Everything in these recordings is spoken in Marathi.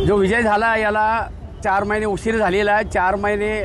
जो विजय झाला याला 4 महिने उशीर झालेला आहे। 4 महिने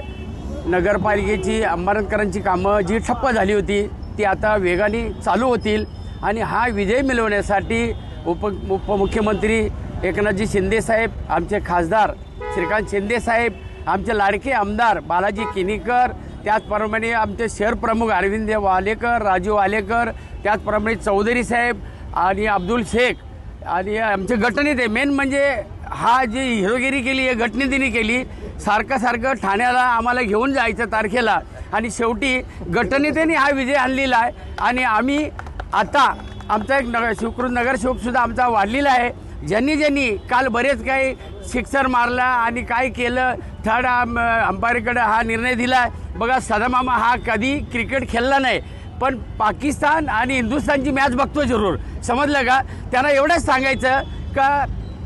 नगरपालिकेची अंबरनाथकरांची कामं जी ठप्प झाली होती ती आता वेगाने चालू होतील आणि हा विजय मिळवण्यासाठी उपमुख्यमंत्री एकनाथजी शिंदे साहेब, आमचे खासदार श्रीकांत शिंदे साहेब, आमचे लाडके आमदार बालाजी किनीकर, त्याचप्रमाणे आमचे शहर प्रमुख अरविंद वालेकर, राजू वालेकर, त्याचप्रमाणे चौधरी साहेब आणि अब्दुल शेख आणि आमचे गटनेते, मेन म्हणजे हा जी हिरोगिरी केली आहे गटनेत्यांनी केली। सारखं ठाण्याला आम्हाला घेऊन जायचं तारखेला आणि शेवटी गटनेत्यांनी हा विजय आणलेला आहे आणि आम्ही आता आमचा एक शिवकृत नगरसेवकसुद्धा आमचा वाढलेला आहे। ज्यांनी काल बरेच काही सिक्सर मारला आणि काय केलं, थर्ड अंपायरकडे हा निर्णय दिला। बघा सदामामा हा कधी क्रिकेट खेळला नाही, पण पाकिस्तान आणि हिंदुस्थानची मॅच बघतो जरूर, समजलं का। त्यांना एवढंच सांगायचं का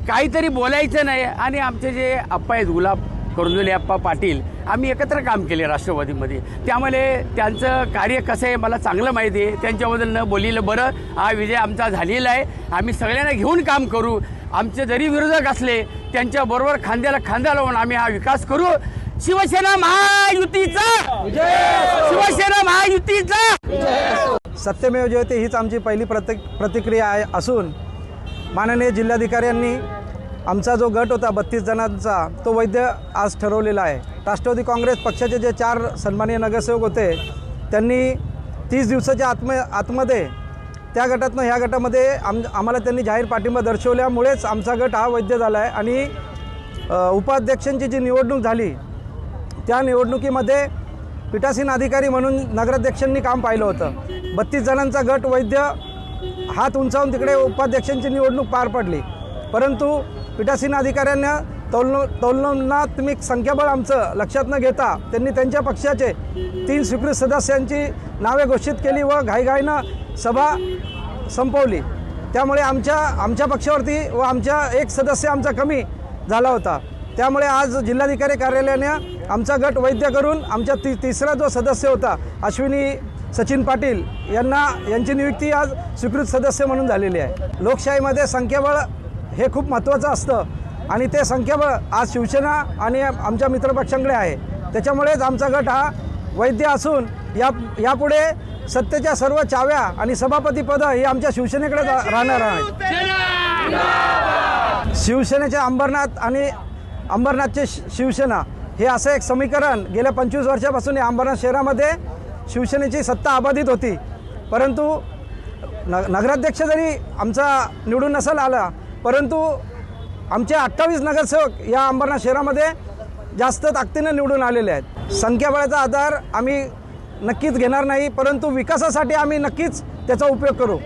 काहीतरी बोलायचं नाही। आणि आमचे जे आप्पा आहेत गुलाब करंजुले आप्पा पाटील, आम्ही एकत्र काम केले राष्ट्रवादीमध्ये, त्यामुळे त्यांचं कार्य कसं आहे मला चांगलं माहिती आहे। त्यांच्याबद्दल न बोललेलं बरं। हा विजय आमचा झालेला आहे। आम्ही सगळ्यांना घेऊन काम करू। आमचे जरी विरोधक असले त्यांच्याबरोबर खांद्याला खांदा लावून आम्ही हा विकास करू। शिवसेना महायुतीचा, शिवसेना महायुतीचा। सत्यमेव जयते हीच आमची पहिली प्रतिक्रिया आहे असून माननीय जिल्हाधिकाऱ्यांनी आमचा जो गट होता 32 जणांचा तो वैध आज ठरवलेला आहे। राष्ट्रवादी काँग्रेस पक्षाचे जे 4 सन्माननीय नगरसेवक होते त्यांनी 30 दिवसाच्या आतमध्ये त्या गटातनं ह्या गटामध्ये आम्हाला त्यांनी जाहीर पाठिंबा दर्शवल्यामुळेच आमचा गट हा वैध झाला आहे। आणि उपाध्यक्षांची जी निवडणूक झाली त्या निवडणुकीमध्ये पीठासीन अधिकारी म्हणून नगराध्यक्षांनी काम पाहिलं होतं। 32 जणांचा गट वैध हात उंचावून तिकडे उपाध्यक्षांची निवडणूक पार पडली, परंतु पीठासीन अधिकाऱ्यांना तुलनात्मक संख्याबळ आमचं लक्षात न घेता त्यांनी त्यांच्या पक्षाचे 3 स्वीकृत सदस्यांची नावे घोषित केली व घाईघाईनं सभा संपवली। त्यामुळे आमच्या पक्षावरती व आमच्या एक सदस्य आमचा कमी झाला होता। त्यामुळे आज जिल्हाधिकारी कार्यालयाने आमचा गट वैध करून आमच्या तिसरा जो सदस्य होता अश्विनी सचिन पाटील यांची नियुक्ती आज स्वीकृत सदस्य म्हणून झालेली आहे। लोकशाहीमध्ये संख्याबळ हे खूप महत्त्वाचं असतं आणि ते संख्याबळ आज शिवसेना आणि आमच्या मित्रपक्षांकडे आहे। त्याच्यामुळेच आमचा गट हा वैध असून यापुढे सत्तेच्या सर्व चाव्या आणि सभापतीपदं ही आमच्या शिवसेनेकडे राहणार आहेत। शिवसेनेचे अंबरनाथ आणि अंबरनाथचे शिवसेना हे असं एक समीकरण गेल्या 25 वर्षापासून या अंबरनाथ शहरामध्ये शिवसेनेची सत्ता अबाधित होती, परंतु नगराध्यक्ष जरी आमचा निवडून नसेल आला परंतु आमचे 28 नगरसेवक या अंबरनाथ शहरामध्ये जास्त ताकदीनं निवडून आलेले आहेत। संख्याबळाचा आधार आम्ही नक्कीच घेणार नाही, परंतु विकासासाठी आम्ही नक्कीच त्याचा उपयोग करू।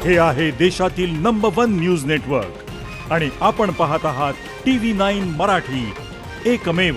हे आहे देशातील नंबर 1 न्यूज नेटवर्क आणि आपण पाहत आहात TV9 मराठी, एकमेव।